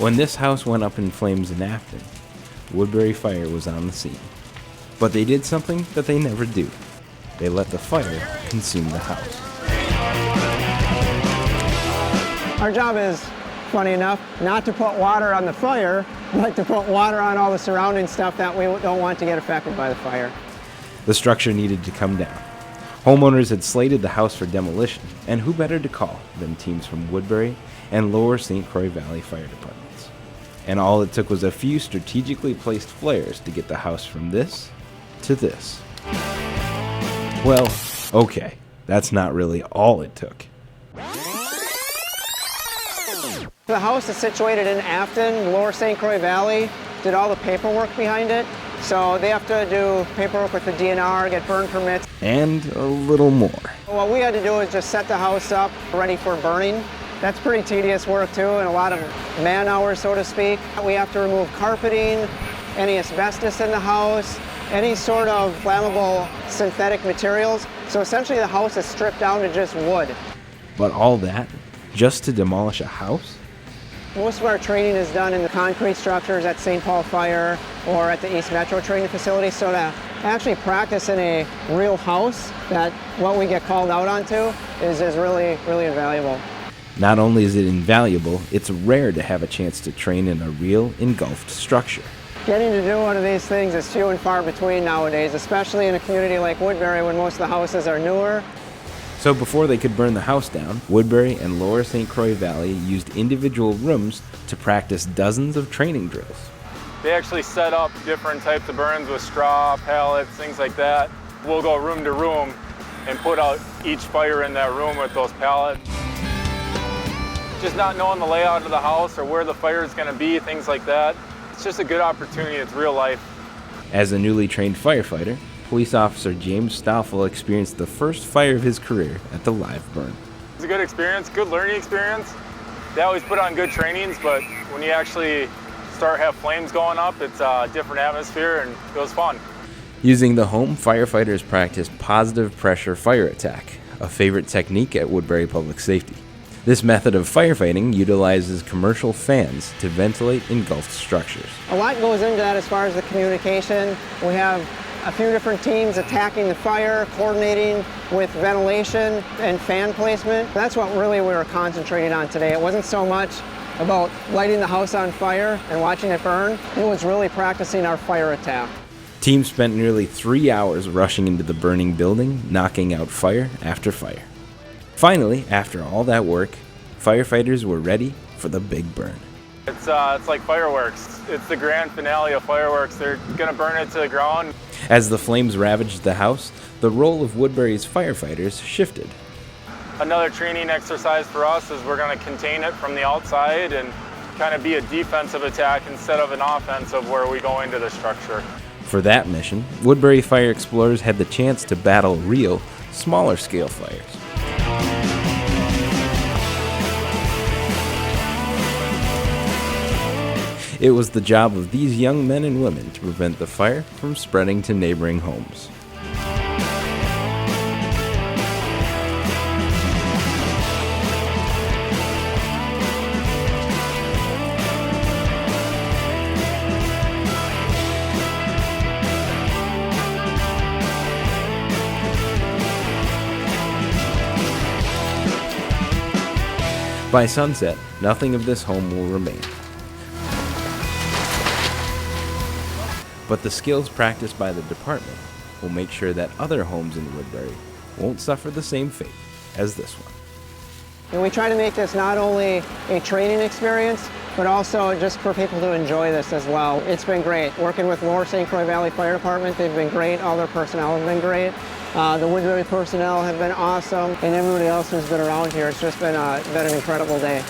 When this house went up in flames in Afton, Woodbury Fire was on the scene. But they did something that they never do. They let the fire consume the house. Our job is, funny enough, not to put water on the fire, but to put water on all the surrounding stuff that we don't want to get affected by the fire. The structure needed to come down. Homeowners had slated the house for demolition, and who better to call than teams from Woodbury and Lower St. Croix Valley Fire Departments. And all it took was a few strategically placed flares to get the house from this to this. Well, okay, that's not really all it took. The house is situated in Afton. Lower St. Croix Valley did all the paperwork behind it. So they have to do paperwork with the DNR, get burn permits. And a little more. What we had to do is just set the house up ready for burning. That's pretty tedious work too, and a lot of man hours, so to speak. We have to remove carpeting, any asbestos in the house, any sort of flammable synthetic materials. So essentially the house is stripped down to just wood. But all that just to demolish a house? Most of our training is done in the concrete structures at St. Paul Fire or at the East Metro training facility, so to actually practice in a real house, that what we get called out onto is really, really invaluable. Not only is it invaluable, it's rare to have a chance to train in a real engulfed structure. Getting to do one of these things is few and far between nowadays, especially in a community like Woodbury when most of the houses are newer. So before they could burn the house down, Woodbury and Lower St. Croix Valley used individual rooms to practice dozens of training drills. They actually set up different types of burns with straw, pallets, things like that. We'll go room to room and put out each fire in that room with those pallets. Just not knowing the layout of the house or where the fire is going to be, things like that. It's just a good opportunity. It's real life. As a newly trained firefighter, Police Officer James Stoffel experienced the first fire of his career at the live burn. It's a good experience, good learning experience. They always put on good trainings, but when you actually have flames going up, it's a different atmosphere and it was fun. Using the home, firefighters practiced positive pressure fire attack, a favorite technique at Woodbury Public Safety. This method of firefighting utilizes commercial fans to ventilate engulfed structures. A lot goes into that as far as the communication. We have a few different teams attacking the fire, coordinating with ventilation and fan placement. That's what really we were concentrating on today. It wasn't so much about lighting the house on fire and watching it burn. It was really practicing our fire attack. Teams spent nearly 3 hours rushing into the burning building, knocking out fire after fire. Finally, after all that work, firefighters were ready for the big burn. It's like fireworks. It's the grand finale of fireworks. They're gonna burn it to the ground. As the flames ravaged the house, the role of Woodbury's firefighters shifted. Another training exercise for us is we're gonna contain it from the outside and kind of be a defensive attack instead of an offensive where we go into the structure. For that mission, Woodbury Fire Explorers had the chance to battle real, smaller scale fires. It was the job of these young men and women to prevent the fire from spreading to neighboring homes. By sunset, nothing of this home will remain. But the skills practiced by the department will make sure that other homes in Woodbury won't suffer the same fate as this one. And we try to make this not only a training experience, but also just for people to enjoy this as well. It's been great. Working with Lower St. Croix Valley Fire Department, they've been great. All their personnel have been great. The Woodbury personnel have been awesome, and everybody else who's been around here. It's just been an incredible day.